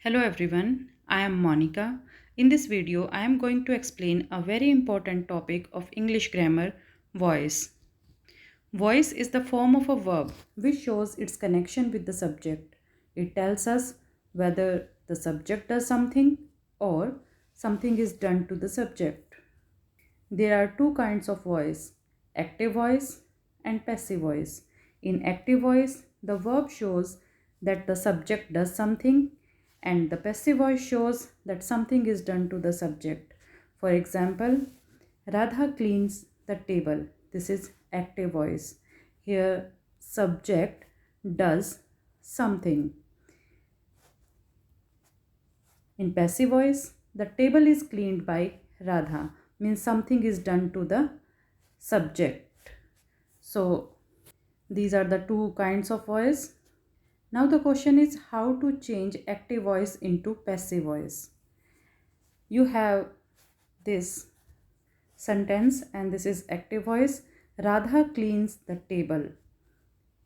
Hello everyone, I am Monica. In this video, I am going to explain a very important topic of English grammar, voice. Voice is the form of a verb which shows its connection with the subject. It tells us whether the subject does something or something is done to the subject. There are two kinds of voice, active voice and passive voice. In active voice, the verb shows that the subject does something and the passive voice shows that something is done to the subject. For example, Radha cleans the table. This is active voice. Here, subject does something. In passive voice, the table is cleaned by Radha, means something is done to the subject. So, these are the two kinds of voice. Now, the question is how to change active voice into passive voice. You have this sentence, and this is active voice. Radha cleans the table.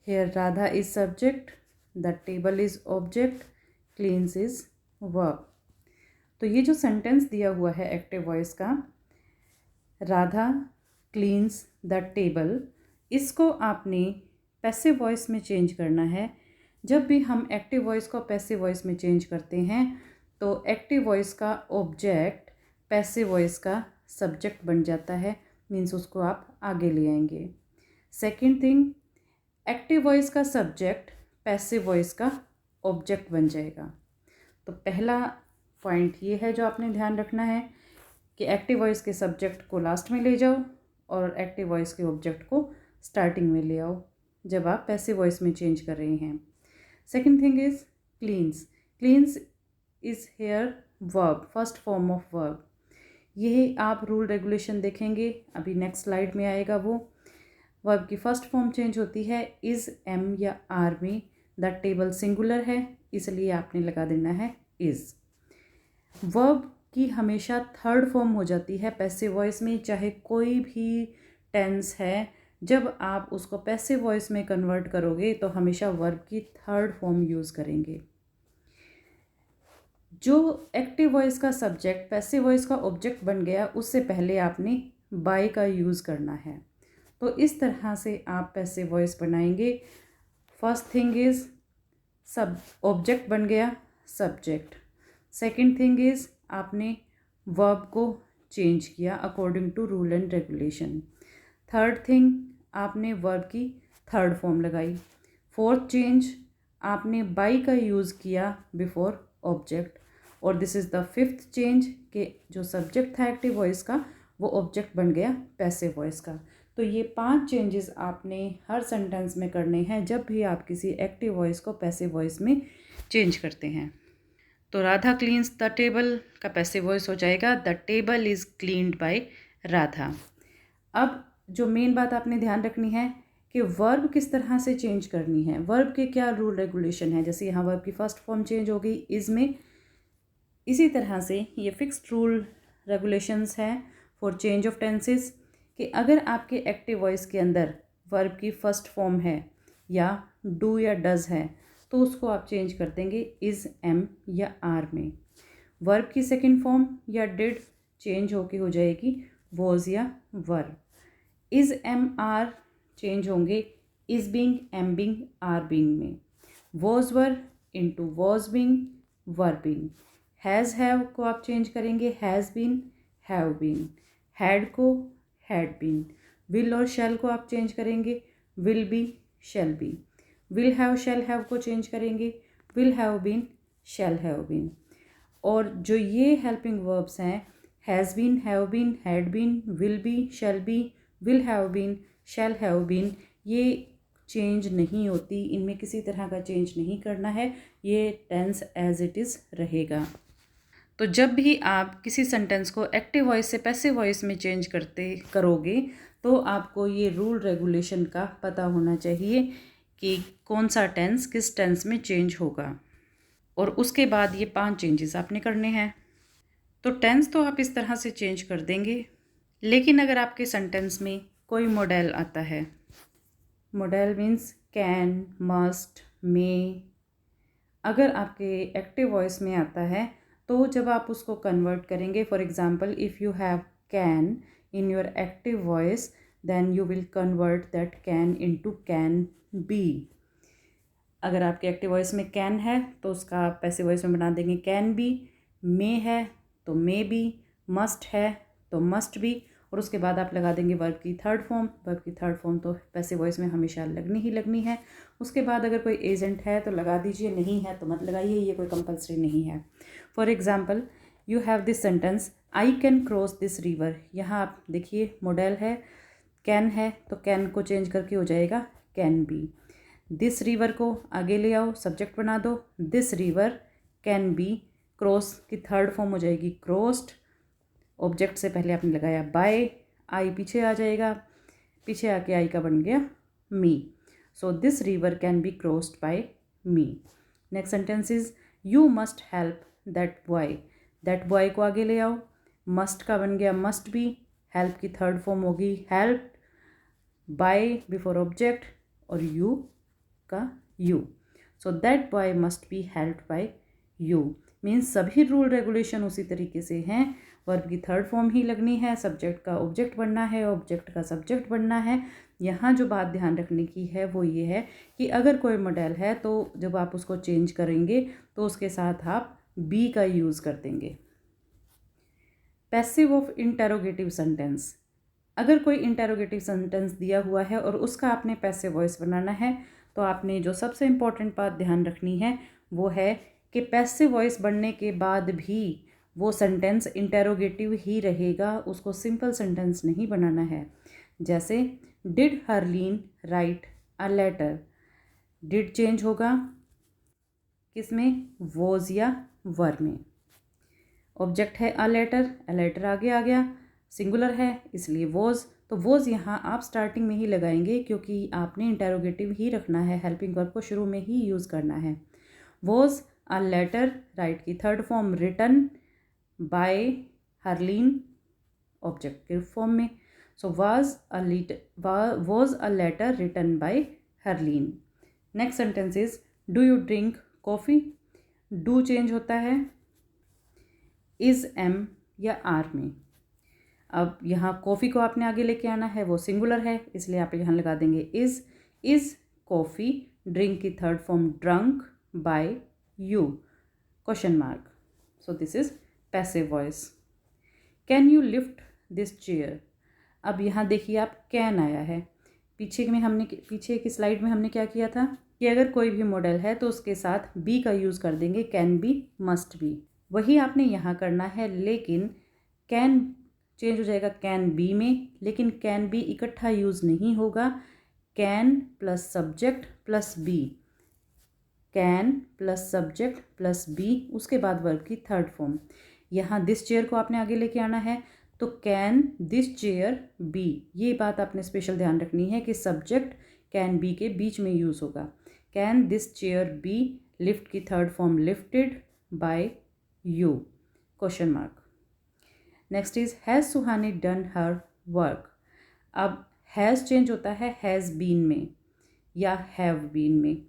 Here, Radha is subject, the table is object, cleans is verb. तो ये जो sentence दिया हुआ है active voice का, Radha cleans the table, इसको आपने passive voice में चेंज करना है. जब भी हम एक्टिव वॉइस को पैसिव वॉइस में चेंज करते हैं तो एक्टिव वॉइस का ऑब्जेक्ट पैसिव वॉइस का सब्जेक्ट बन जाता है, मीन्स उसको आप आगे ले आएंगे. सेकेंड थिंग, एक्टिव वॉइस का सब्जेक्ट पैसिव वॉइस का ऑब्जेक्ट बन जाएगा. तो पहला पॉइंट ये है जो आपने ध्यान रखना है कि एक्टिव वॉइस के सब्जेक्ट को लास्ट में ले जाओ और एक्टिव वॉइस के ऑब्जेक्ट को स्टार्टिंग में ले आओ जब आप पैसिव वॉइस में चेंज कर रहे हैं. Second thing is cleans. Cleans is here verb, first form of verb. ये आप रूल रेगुलेशन देखेंगे, अभी नेक्स्ट स्लाइड में आएगा. वो वर्ब की फर्स्ट फॉर्म चेंज होती है इज़, एम या आर में. द टेबल सिंगुलर है इसलिए आपने लगा देना है इज़. वर्ब की हमेशा थर्ड फॉर्म हो जाती है पैसिव वॉइस में, चाहे कोई भी टेंस है. जब आप उसको पैसिव वॉइस में कन्वर्ट करोगे तो हमेशा वर्ब की थर्ड फॉर्म यूज़ करेंगे. जो एक्टिव वॉइस का सब्जेक्ट पैसिव वॉइस का ऑब्जेक्ट बन गया उससे पहले आपने बाय का यूज़ करना है. तो इस तरह से आप पैसिव वॉइस बनाएंगे. फर्स्ट थिंग इज़ सब ऑब्जेक्ट बन गया सब्जेक्ट. सेकेंड थिंग इज़ आपने वर्ब को चेंज किया according to rule and regulation. Third thing, आपने वर्ब की थर्ड फॉर्म लगाई. फोर्थ चेंज, आपने बाय का यूज़ किया बिफोर ऑब्जेक्ट. और this is the fifth change कि जो सब्जेक्ट था एक्टिव वॉइस का वो ऑब्जेक्ट बन गया पैसिव वॉइस का. तो ये 5 चेंजेस आपने हर सेंटेंस में करने हैं जब भी आप किसी एक्टिव वॉइस को पैसिव वॉइस में चेंज करते हैं. तो राधा क्लीन्स द टेबल का पैसिव वॉइस हो जाएगा the table is cleaned by Radha. अब जो मेन बात आपने ध्यान रखनी है कि वर्ब किस तरह से चेंज करनी है, वर्ब के क्या रूल रेगुलेशन है. जैसे यहाँ वर्ब की फर्स्ट फॉर्म चेंज हो गई इज़ में, इसी तरह से ये फिक्स्ड रूल रेगुलेशंस है फॉर चेंज ऑफ टेंसेस कि अगर आपके एक्टिव वॉइस के अंदर वर्ब की फर्स्ट फॉर्म है या डू या डज है तो उसको आप चेंज कर देंगे इज़, एम या आर में. वर्ब की सेकेंड फॉर्म या डिड चेंज होके हो जाएगी वॉज या were. Is, am, are change होंगे is being, am being, are being में. Was were into was being, were being. Has, have को आप चेंज करेंगे has been, have been. Had को हैड बीन. विल और शैल को आप चेंज करेंगे will be, shall be. Will have, shall have को चेंज करेंगे will have been, shall have been. और जो ये हेल्पिंग वर्ब्स हैं has been, have been, had been, will be, shall be, will have been, shall have been, ये change नहीं होती. इनमें किसी तरह का चेंज नहीं करना है, ये टेंस एज इट इज़ रहेगा. तो जब भी आप किसी सेंटेंस को एक्टिव वॉइस से पैसिव वॉइस में चेंज करोगे तो आपको ये रूल रेगुलेशन का पता होना चाहिए कि कौन सा टेंस किस टेंस में चेंज होगा. और उसके बाद ये 5 चेंजेस आपने करने हैं. तो टेंस तो आप इस तरह से चेंज कर देंगे, लेकिन अगर आपके सेंटेंस में कोई मॉडल आता है, मॉडल मीन्स कैन, मस्ट, मे, अगर आपके एक्टिव वॉइस में आता है तो जब आप उसको कन्वर्ट करेंगे, for example if you have can in your active voice, then you will convert that can into can be. अगर आपके एक्टिव वॉइस में कैन है तो उसका आप पैसिव वॉइस में बना देंगे कैन बी, मे है तो मे बी, मस्ट है तो मस्ट बी, और उसके बाद आप लगा देंगे वर्ब की थर्ड फॉर्म। वर्ब की थर्ड फॉर्म तो पैसिव वॉइस में हमेशा लगनी ही लगनी है। उसके बाद अगर कोई एजेंट है तो लगा दीजिए, नहीं है तो मत लगाइए, ये कोई कंपल्सरी नहीं है। For example you have this sentence, I can cross this river. यहाँ आप देखिए मॉडल है, कैन है तो कैन को चेंज करके हो जाएगा कैन बी। दिस रिवर को आगे ले आओ, सब्जेक्ट बना दो, this river can B cross की थर्ड फॉर्म हो जाएगी क्रॉस्ड। ऑब्जेक्ट से पहले आपने लगाया बाय, आई पीछे आ जाएगा, पीछे आके आई का बन गया me. So this river can be crossed by me. Next sentence is you must help that boy. That boy को आगे ले आओ, मस्ट का बन गया मस्ट बी, हेल्प की थर्ड फॉर्म होगी हेल्प, बाय बिफोर ऑब्जेक्ट और यू का you. So that boy must be helped by you. Means सभी रूल रेगुलेशन उसी तरीके से हैं, वर्ब की थर्ड फॉर्म ही लगनी है, सब्जेक्ट का ऑब्जेक्ट बनना है, ऑब्जेक्ट का सब्जेक्ट बनना है। यहाँ जो बात ध्यान रखने की है वो ये है कि अगर कोई मॉडल है तो जब आप उसको चेंज करेंगे तो उसके साथ आप बी का यूज़ कर देंगे। Passive of interrogative sentence. अगर कोई इंटेरोगेटिव सेंटेंस दिया हुआ है और उसका आपने पैसिव वॉइस बनाना है तो आपने जो सबसे इम्पॉर्टेंट बात ध्यान रखनी है वो है कि पैसिव वॉइस बनने के बाद भी वो सेंटेंस इंटेरोगेटिव ही रहेगा, उसको सिंपल सेंटेंस नहीं बनाना है। जैसे did Harleen write a letter. Did change होगा किस में, वॉज या वर में। ऑब्जेक्ट है अ लेटर आगे आ गया, सिंगुलर है इसलिए वॉज, तो वॉज यहाँ आप स्टार्टिंग में ही लगाएंगे क्योंकि आपने इंटेरोगेटिव ही रखना है, हेल्पिंग वर्ब को शुरू में ही यूज़ करना है। वॉज अ लेटर राइट की third form written by Harleen object के फॉर्म में। So was a letter written by Harleen. Next sentence is do you drink coffee. Do change होता है इज़ एम या आर में। अब यहाँ कॉफ़ी को आपने आगे लेके आना है, वो सिंगुलर है इसलिए आप यहाँ लगा देंगे इज़ कॉफ़ी ड्रिंक की third form drunk by you question mark. So this is passive voice. Can you lift this chair. अब यहाँ देखिए आप कैन आया है, पीछे की स्लाइड में हमने क्या किया था कि अगर कोई भी मॉडल है तो उसके साथ बी का यूज़ कर देंगे, कैन बी मस्ट बी। वही आपने यहाँ करना है, लेकिन कैन चेंज हो जाएगा कैन बी में, लेकिन कैन बी इकट्ठा यूज़ नहीं होगा। Can plus subject plus be, can plus subject plus be, उसके बाद वर्ब की थर्ड फॉर्म। यहाँ दिस चेयर को आपने आगे लेके आना है तो कैन दिस चेयर बी। ये बात आपने स्पेशल ध्यान रखनी है कि सब्जेक्ट कैन बी के बीच में यूज़ होगा। Can this chair be lift की third form lifted by you question mark. Next is has Suhani done her work. अब हैज़ चेंज होता है हैज़ बीन में या हैव बीन में।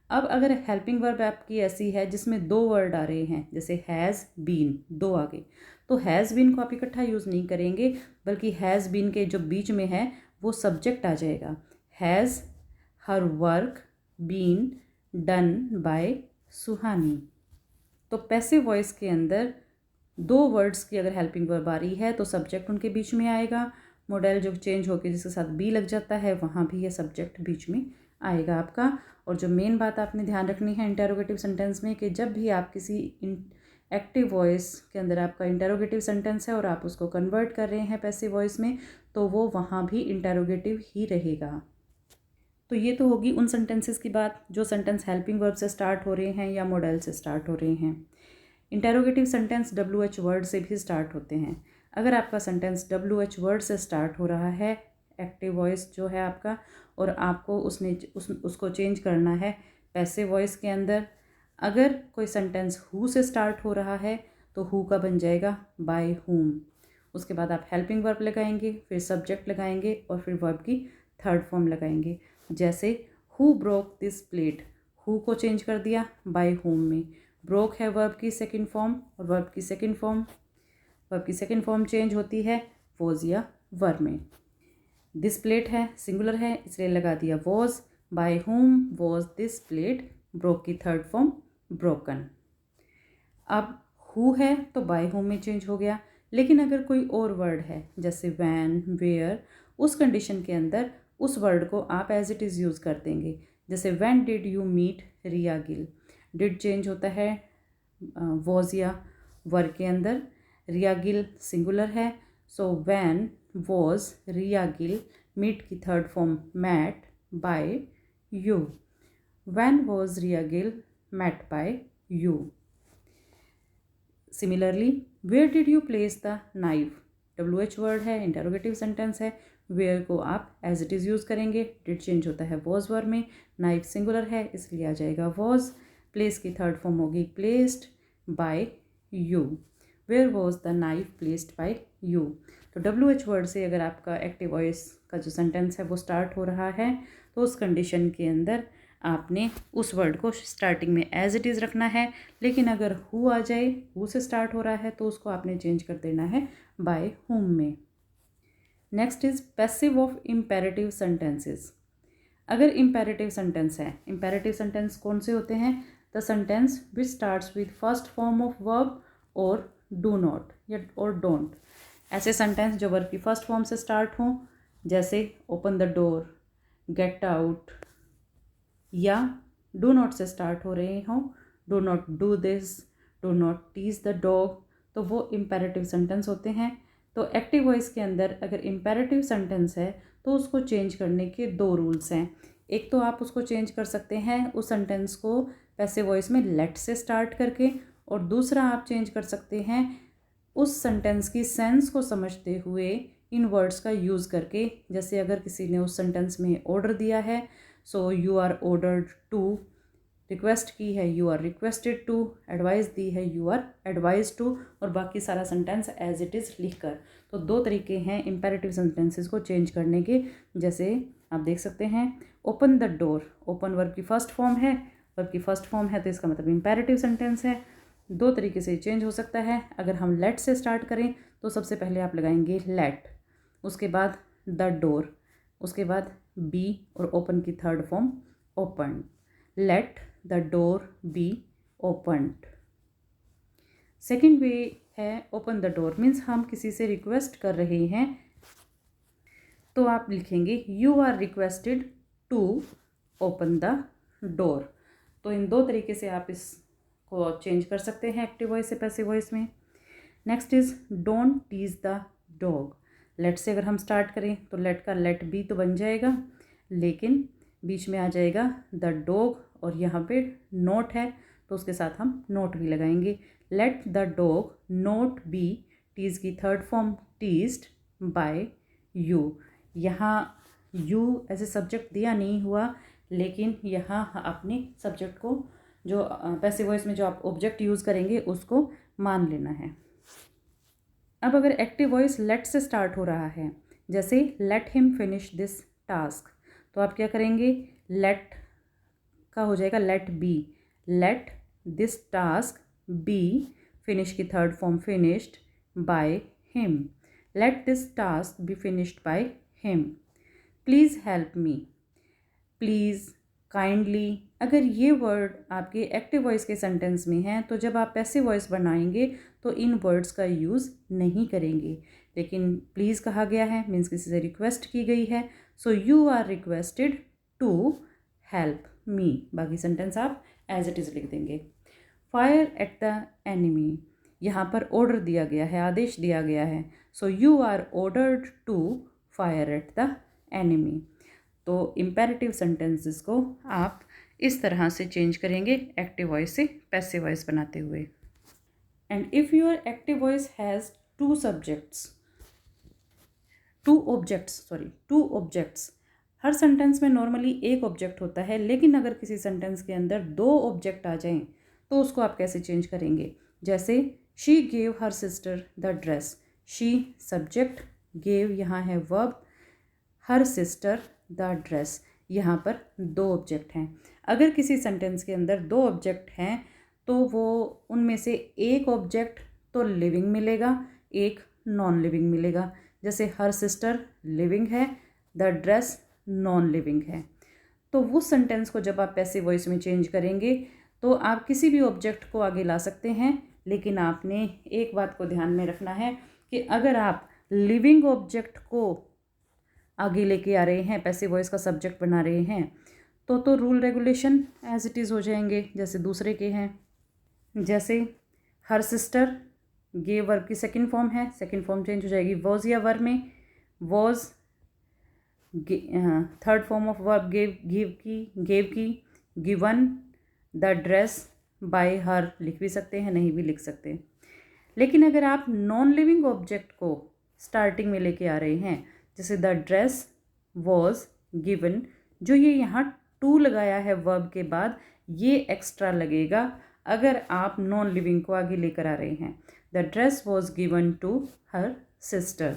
अब अगर हेल्पिंग वर्ब आपकी ऐसी है जिसमें दो वर्ड आ रहे हैं, जैसे हैज़ बीन दो आगे, तो हैज़ बीन को आप इकट्ठा यूज़ नहीं करेंगे, बल्कि हैज़ बीन के जो बीच में है वो सब्जेक्ट आ जाएगा। Has her work been done by Suhani. तो पैसिव वॉइस के अंदर दो वर्ड्स की अगर हेल्पिंग वर्ब आ रही है तो सब्जेक्ट उनके बीच में आएगा। मॉडल जो चेंज होकर जिसके साथ बी लग जाता है वहाँ भी ये सब्जेक्ट बीच में आएगा आपका। और जो मेन बात आपने ध्यान रखनी है इंटेरोगेटिव सेंटेंस में कि जब भी आप किसी एक्टिव वॉइस के अंदर आपका इंटेरोगेटिव सेंटेंस है और आप उसको कन्वर्ट कर रहे हैं पैसिव वॉइस में, तो वो वहाँ भी इंटेरोगेटिव ही रहेगा। तो ये तो होगी उन सेंटेंसेस की बात जो सेंटेंस हेल्पिंग वर्ब से स्टार्ट हो रहे हैं या मॉडल से स्टार्ट हो रहे हैं। इंटेरोगेटिव सेंटेंस WH वर्ड से भी स्टार्ट होते हैं। अगर आपका सेंटेंस WH वर्ड से स्टार्ट हो रहा है, एक्टिव वॉइस जो है आपका, और आपको उसको चेंज करना है पैसिव वॉइस के अंदर, अगर कोई सेंटेंस हु से स्टार्ट हो रहा है तो हु का बन जाएगा बाय हुम। उसके बाद आप हेल्पिंग वर्ब लगाएंगे, फिर सब्जेक्ट लगाएंगे और फिर वर्ब की थर्ड फॉर्म लगाएंगे। जैसे who broke this plate. Who co change कर दिया बाय हुम में। ब्रोक है वर्ब की सेकंड फॉर्म, और वर्ब की सेकंड फॉर्म चेंज होती है वॉज या वर में। दिस प्लेट है सिंगुलर है, इसलिए लगा दिया was. By whom was this plate, broke की थर्ड फॉर्म ब्रोकन। अब हु है तो बाय हुम में चेंज हो गया, लेकिन अगर कोई और वर्ड है जैसे वैन, वेयर, उस कंडीशन के अंदर उस वर्ड को आप एज इट इज़ यूज़ कर देंगे। जैसे when did you meet Riya Gill, did change होता है वॉज या वर के अंदर। रिया गिल सिंगुलर है, so when was Riya Gill meet की third form met by you. When was Riya Gill met by you. Similarly where did you place the knife, WH word है, interrogative sentence है, where को आप एज इट इज़ यूज़ करेंगे। Did change होता है was word में, knife singular है इसलिए आ जाएगा वॉज। प्लेस की थर्ड फॉर्म होगी placed by you. Where was the knife placed by you. तो WH वर्ड से अगर आपका एक्टिव वॉइस का जो सेंटेंस है वो स्टार्ट हो रहा है तो उस कंडीशन के अंदर आपने उस वर्ड को स्टार्टिंग में एज इट इज़ रखना है। लेकिन अगर हु आ जाए, हु से स्टार्ट हो रहा है, तो उसको आपने चेंज कर देना है बाय हुम में। Next is passive of imperative sentences. अगर इम्पेरेटिव सेंटेंस है, इम्पेरेटिव सेंटेंस कौन से होते हैं? The sentence which starts with first form of verb और डू नॉट या और डोंट। ऐसे सेंटेंस जो वर्ब की फर्स्ट फॉर्म से स्टार्ट हों, जैसे open the door, get out, या डू नॉट से स्टार्ट हो रहे हों, do not do this, do not tease the dog, तो वो इम्पेरेटिव सेंटेंस होते हैं। तो एक्टिव वॉइस के अंदर अगर इम्पेरेटिव सेंटेंस है तो उसको चेंज करने के दो रूल्स हैं। एक तो आप उसको चेंज कर सकते हैं उस सेंटेंस को पैसिव वॉइस में लेट से स्टार्ट करके, और दूसरा आप चेंज कर सकते हैं उस सेंटेंस की सेंस को समझते हुए इन वर्ड्स का यूज़ करके। जैसे अगर किसी ने उस सेंटेंस में ऑर्डर दिया है, so you are ordered to, request की है you are requested to, advice दी है यू आर एडवाइज टू, और बाकी सारा सेंटेंस एज इट इज़ लिखकर। तो दो तरीके हैं इम्पेरेटिव सेंटेंसेस को चेंज करने के। जैसे आप देख सकते हैं open the door, open verb की फर्स्ट फॉर्म है, वर्ब की फर्स्ट फॉर्म है तो इसका मतलब इम्पेरेटिव सेंटेंस है। दो तरीके से चेंज हो सकता है। अगर हम लेट से स्टार्ट करें तो सबसे पहले आप लगाएंगे लेट, उसके बाद द डोर, उसके बाद बी, और ओपन की third form open. Let the door B opened. Second way है ओपन द डोर, मीन्स हम किसी से रिक्वेस्ट कर रहे हैं तो आप लिखेंगे you are requested to open the door. तो इन दो तरीके से आप इसको चेंज कर सकते हैं एक्टिव वॉइस से पैसिव वॉइस में। Next is don't tease the dog. Let say अगर हम स्टार्ट करें तो लेट का लेट बी तो बन जाएगा, लेकिन बीच में आ जाएगा द डॉग, और यहाँ पे नोट है तो उसके साथ हम नोट भी लगाएंगे। Let the dog not be tease की third form teased by you. यहाँ यू एज ए सब्जेक्ट दिया नहीं हुआ, लेकिन यहाँ अपने सब्जेक्ट को जो पैसिव वॉइस में जो आप ऑब्जेक्ट यूज़ करेंगे उसको मान लेना है। अब अगर एक्टिव वॉइस लेट से स्टार्ट हो रहा है, जैसे let him finish this task, तो आप क्या करेंगे? लेट का हो जाएगा let be, let this task be, finish की third form finished by him, let this task be finished by him. Please help me, please, kindly, अगर ये वर्ड आपके एक्टिव वॉइस के सेंटेंस में हैं तो जब आप पैसिव वॉइस बनाएंगे तो इन वर्ड्स का यूज़ नहीं करेंगे। लेकिन प्लीज़ कहा गया है, मीन्स किसी से रिक्वेस्ट की गई है, so you are requested to help me, बाकी सेंटेंस आप एज इट इज़ लिख देंगे। फायर एट द एनिमी, यहाँ पर ऑर्डर दिया गया है, आदेश दिया गया है, so you are ordered to fire at the enemy. तो इम्पेरेटिव सेंटेंसेस को आप इस तरह से चेंज करेंगे एक्टिव वॉइस से पैसिव वॉइस बनाते हुए। And if your active voice has two objects, हर सेंटेंस में नॉर्मली एक ऑब्जेक्ट होता है, लेकिन अगर किसी सेंटेंस के अंदर दो ऑब्जेक्ट आ जाएं तो उसको आप कैसे चेंज करेंगे? जैसे she gave her sister the dress, she subject, gave यहाँ है verb, her sister the dress, यहाँ पर दो ऑब्जेक्ट हैं। अगर किसी सेंटेंस के अंदर दो ऑब्जेक्ट हैं तो वो उनमें से एक ऑब्जेक्ट तो लिविंग मिलेगा, एक नॉन लिविंग मिलेगा। जैसे हर सिस्टर लिविंग है, द ड्रेस नॉन लिविंग है। तो उस सेंटेंस को जब आप पैसिव वॉइस में चेंज करेंगे तो आप किसी भी ऑब्जेक्ट को आगे ला सकते हैं, लेकिन आपने एक बात को ध्यान में रखना है कि अगर आप लिविंग ऑब्जेक्ट को आगे लेके आ रहे हैं, पैसिव वॉइस का सब्जेक्ट बना रहे हैं, तो rule regulation as it is हो जाएंगे जैसे दूसरे के हैं। जैसे हर सिस्टर गेव वर्ब की सेकंड फॉर्म है, सेकंड फॉर्म चेंज हो जाएगी वॉज या वर में, was third form of verb gave की, given the dress, by her लिख भी सकते हैं, नहीं भी लिख सकते। लेकिन अगर आप नॉन लिविंग ऑब्जेक्ट को स्टार्टिंग में लेके आ रहे हैं, जैसे द ड्रेस वॉज गिवन, जो ये यहाँ टू लगाया है वर्ब के बाद, ये एक्स्ट्रा लगेगा अगर आप नॉन लिविंग को आगे लेकर आ रहे हैं। The dress was given to her sister.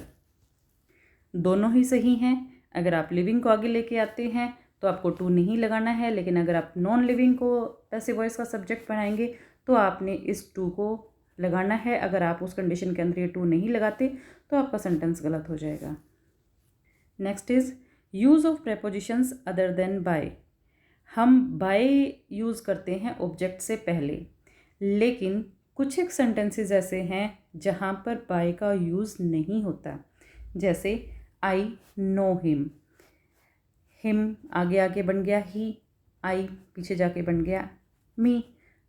दोनों ही सही हैं। अगर आप लिविंग को आगे लेके आते हैं तो आपको टू नहीं लगाना है, लेकिन अगर आप नॉन लिविंग को पैसिव वॉइस का सब्जेक्ट बनाएंगे तो आपने इस टू को लगाना है। अगर आप उस कंडीशन के अंदर ये टू नहीं लगाते तो आपका सेंटेंस गलत हो जाएगा। Next is use of prepositions other than by. हम बाय यूज़ करते हैं ऑब्जेक्ट से पहले, लेकिन कुछ एक सेंटेंसेस ऐसे हैं जहाँ पर बाय का यूज़ नहीं होता। जैसे आई नो हिम, हिम आगे आगे बन गया ही, आई पीछे जाके बन गया मी।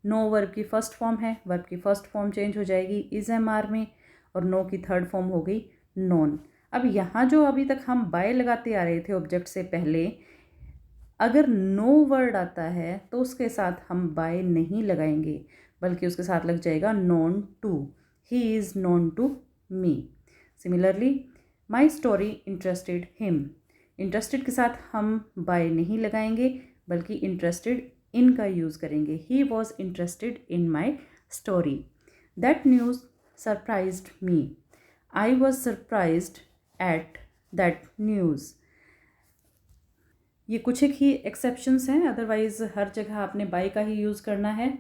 नो वर्ब की फर्स्ट फॉर्म है, वर्ब की फर्स्ट फॉर्म चेंज हो जाएगी इज एम आर में, और नो की थर्ड फॉर्म हो गई नॉन। अब यहाँ जो अभी तक हम बाय लगाते आ रहे थे ऑब्जेक्ट से पहले, अगर नो वर्ड आता है तो उसके साथ हम बाय नहीं लगाएंगे, बल्कि उसके साथ लग जाएगा known to, he is known to me. Similarly my story interested him, interested के साथ हम बाय नहीं लगाएंगे, बल्कि इंटरेस्टेड इन का यूज़ करेंगे। He was interested in my story. That news surprised me, I was surprised at that news. ये कुछ एक ही एक्सेप्शंस हैं, अदरवाइज हर जगह आपने बाय का ही यूज़ करना है।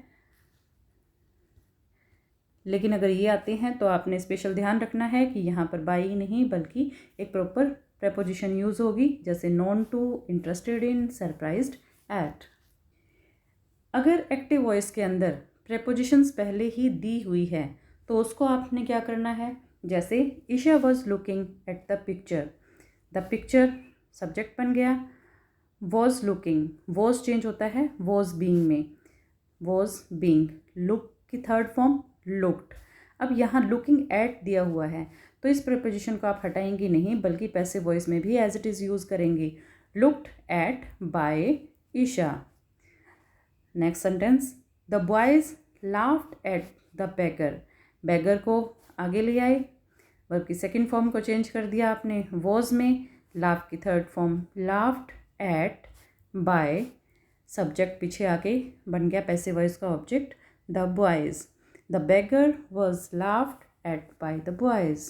लेकिन अगर ये आते हैं तो आपने स्पेशल ध्यान रखना है कि यहाँ पर बाय ही नहीं बल्कि एक प्रॉपर प्रेपोजिशन यूज़ होगी, जैसे known to, interested in, surprised at. अगर एक्टिव वॉइस के अंदर प्रेपोजिशंस पहले ही दी हुई है तो उसको आपने क्या करना है। जैसे Isha was looking at the picture, the picture subject बन गया, वॉज लुकिंग, वॉज चेंज होता है वॉज बीइंग में, वॉज बीइंग, लुक की थर्ड फॉर्म लुक्ड। अब यहाँ लुकिंग एट दिया हुआ है तो इस प्रेपोजिशन को आप हटाएंगे नहीं, बल्कि पैसिव वॉइस में भी एज इट इज़ यूज़ करेंगे, looked at by Isha. Next sentence, the boys laughed at the beggar, beggar को आगे ले आए, वर्ब की सेकंड फॉर्म को चेंज कर दिया आपने वॉज में, लाफ की third form laughed at by, subject पीछे आके बन गया पैसिव वॉइस का object the boys, the beggar was laughed at by the boys.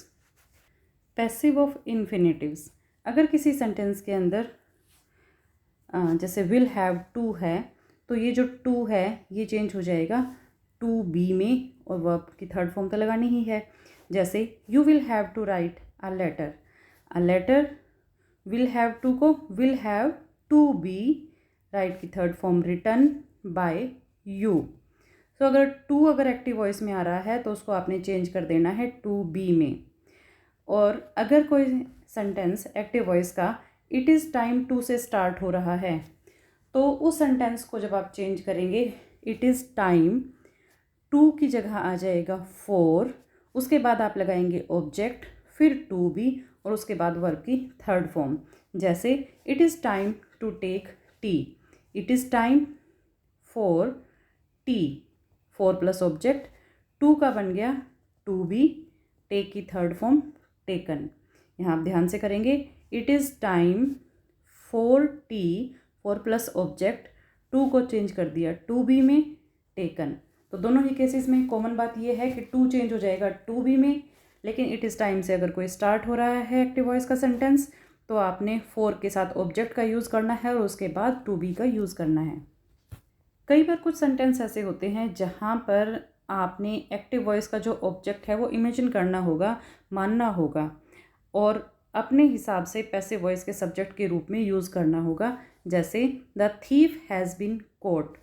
Passive of infinitives, अगर किसी सेंटेंस के अंदर जैसे विल हैव टू है तो ये जो टू है ये चेंज हो जाएगा टू बी में, और वर्ब की थर्ड फॉर्म तो लगानी ही है। जैसे you will have to write a letter, a letter, will have to को will have to be, write की third form written by you. तो अगर एक्टिव वॉइस में आ रहा है तो उसको आपने चेंज कर देना है टू बी में। और अगर कोई सेंटेंस एक्टिव वॉइस का इट इज़ टाइम टू से स्टार्ट हो रहा है तो उस सेंटेंस को जब आप चेंज करेंगे, इट इज़ टाइम, टू की जगह आ जाएगा फोर, उसके बाद आप लगाएंगे ऑब्जेक्ट, फिर टू बी, और उसके बाद वर्ब की थर्ड फॉर्म। जैसे it is time to take tea, it is time for tea, for plus object, to का बन गया टू बी, टेक की थर्ड फॉर्म टेकन। यहाँ आप ध्यान से करेंगे, it is time for tea, for plus object, to को चेंज कर दिया टू बी में, टेकन। तो दोनों ही केसेस में कॉमन बात यह है कि टू चेंज हो जाएगा टू बी में, लेकिन इट इज़ टाइम से अगर कोई स्टार्ट हो रहा है एक्टिव वॉइस का सेंटेंस तो आपने फोर के साथ ऑब्जेक्ट का यूज़ करना है और उसके बाद टू बी का यूज़ करना है। कई बार कुछ सेंटेंस ऐसे होते हैं जहाँ पर आपने एक्टिव वॉइस का जो ऑब्जेक्ट है वो इमेजिन करना होगा, मानना होगा और अपने हिसाब से पैसिव वॉइस के सब्जेक्ट के रूप में यूज़ करना होगा। जैसे the thief has been caught,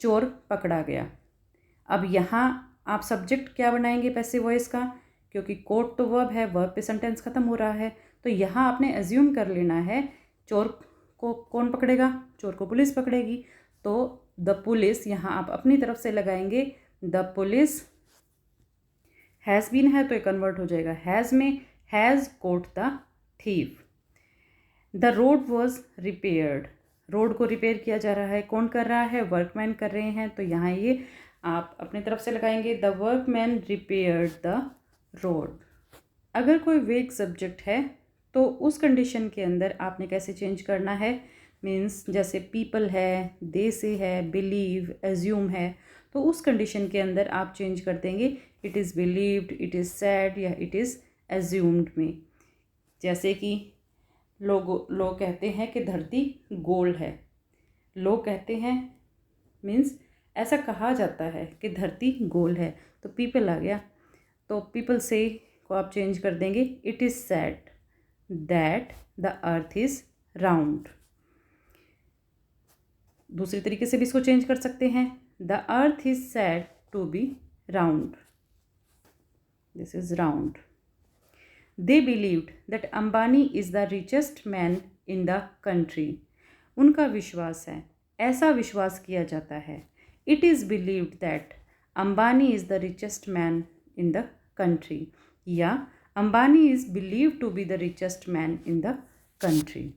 चोर पकड़ा गया। अब यहाँ आप सब्जेक्ट क्या बनाएंगे पैसिव वॉइस का, क्योंकि कोट तो वर्ब है, वर्ब पे सेंटेंस खत्म हो रहा है, तो यहाँ आपने एज्यूम कर लेना है चोर को कौन पकड़ेगा, चोर को पुलिस पकड़ेगी। तो द पुलिस यहाँ आप अपनी तरफ से लगाएंगे, द पुलिस हैज़ बीन है तो ये कन्वर्ट हो जाएगा हैज़ में, has caught the thief. The road was repaired, road को रिपेयर किया जा रहा है, कौन कर रहा है, वर्कमैन कर रहे हैं, तो यहाँ ये आप अपनी तरफ से लगाएंगे, the workman repaired the road. अगर कोई वेग सब्जेक्ट है तो उस कंडीशन के अंदर आपने कैसे चेंज करना है, मीन्स जैसे पीपल है, दे से है, बिलीव, एज्यूम है, तो उस कंडीशन के अंदर आप चेंज कर देंगे it is believed, it is sad या इट इज़ एज्यूम्ड में। जैसे कि लोग कहते हैं कि धरती गोल है, लोग कहते हैं मीन्स ऐसा कहा जाता है कि धरती गोल है, तो पीपल आ गया, तो पीपल से को आप चेंज कर देंगे it is said that the earth is round. दूसरे तरीके से भी इसको चेंज कर सकते हैं, the earth is said to be round, this is round. They believed that Ambani is the richest man in the country, उनका विश्वास है, ऐसा विश्वास किया जाता है, it is believed that Ambani is the richest man in the country, या Ambani is believed to be the richest man in the country.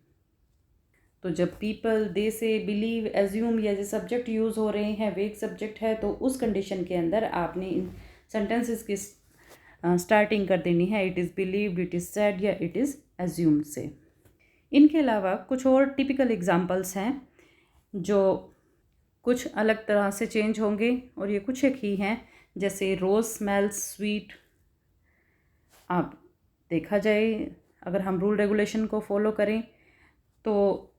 तो जब पीपल, दे से, बिलीव, एज्यूम या जो सब्जेक्ट यूज़ हो रहे हैं, वेग सब्जेक्ट है, तो उस कंडीशन के अंदर आपने इन सेंटेंसेस की स्टार्टिंग कर देनी है it is believed, it is sad या इट इज़ एज्यूम्ड से। इनके अलावा कुछ और टिपिकल एग्जांपल्स हैं जो कुछ अलग तरह से चेंज होंगे और ये कुछ एक ही हैं, जैसे रोज़ स्मेल्स स्वीट। आप देखा जाए अगर हम रूल रेगुलेशन को फॉलो करें तो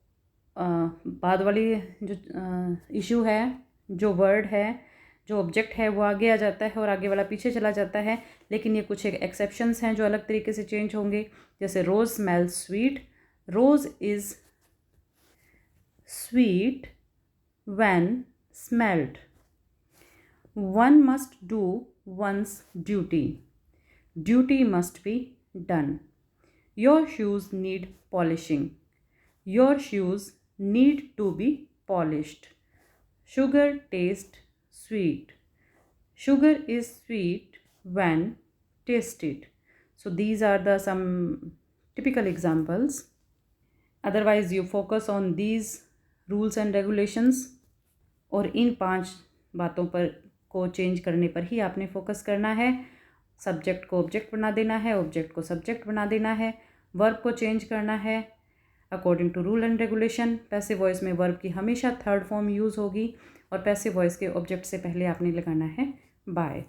बाद वाली जो इशू है, जो वर्ड है, जो ऑब्जेक्ट है वो आगे आ जाता है और आगे वाला पीछे चला जाता है, लेकिन ये कुछ एक एक्सेप्शंस हैं जो अलग तरीके से चेंज होंगे। जैसे rose smells sweet, rose is sweet when smelled, one must do one's duty, duty must be done, your shoes need polishing, your shoes need to be polished, sugar tastes sweet, sugar is sweet when tasted. So these are the some typical examples. Otherwise you focus on these rules and regulations, और इन 5 बातों पर को change करने पर ही आपने focus करना है। Subject को ऑब्जेक्ट बना देना है, ऑब्जेक्ट को सब्जेक्ट बना देना है, वर्ब को चेंज करना है according to rule and regulation. Passive voice में वर्ब की हमेशा थर्ड फॉर्म यूज़ होगी और पैसिव वॉइस के ऑब्जेक्ट से पहले आपने लगाना है बाय।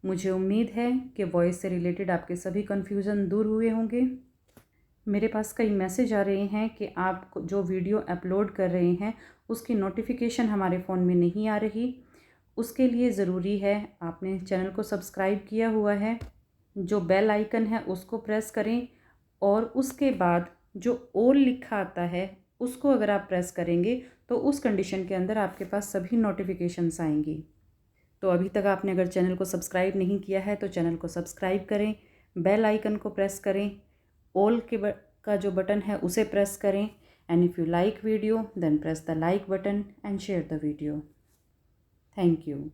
मुझे उम्मीद है कि वॉइस से रिलेटेड आपके सभी कन्फ्यूज़न दूर हुए होंगे। मेरे पास कई मैसेज आ रहे हैं कि आप जो वीडियो अपलोड कर रहे हैं उसकी नोटिफिकेशन हमारे फ़ोन में नहीं आ रही। उसके लिए ज़रूरी है आपने चैनल को सब्सक्राइब किया हुआ है, जो बेल आइकन है उसको प्रेस करें और उसके बाद जो ऑल लिखा आता है उसको अगर आप प्रेस करेंगे तो उस कंडीशन के अंदर आपके पास सभी नोटिफिकेशंस आएंगी। तो अभी तक आपने अगर चैनल को सब्सक्राइब नहीं किया है तो चैनल को सब्सक्राइब करें, बेल आइकन को प्रेस करें, ऑल का जो बटन है उसे प्रेस करें, and if you like video then press the like button and share the video. Thank you.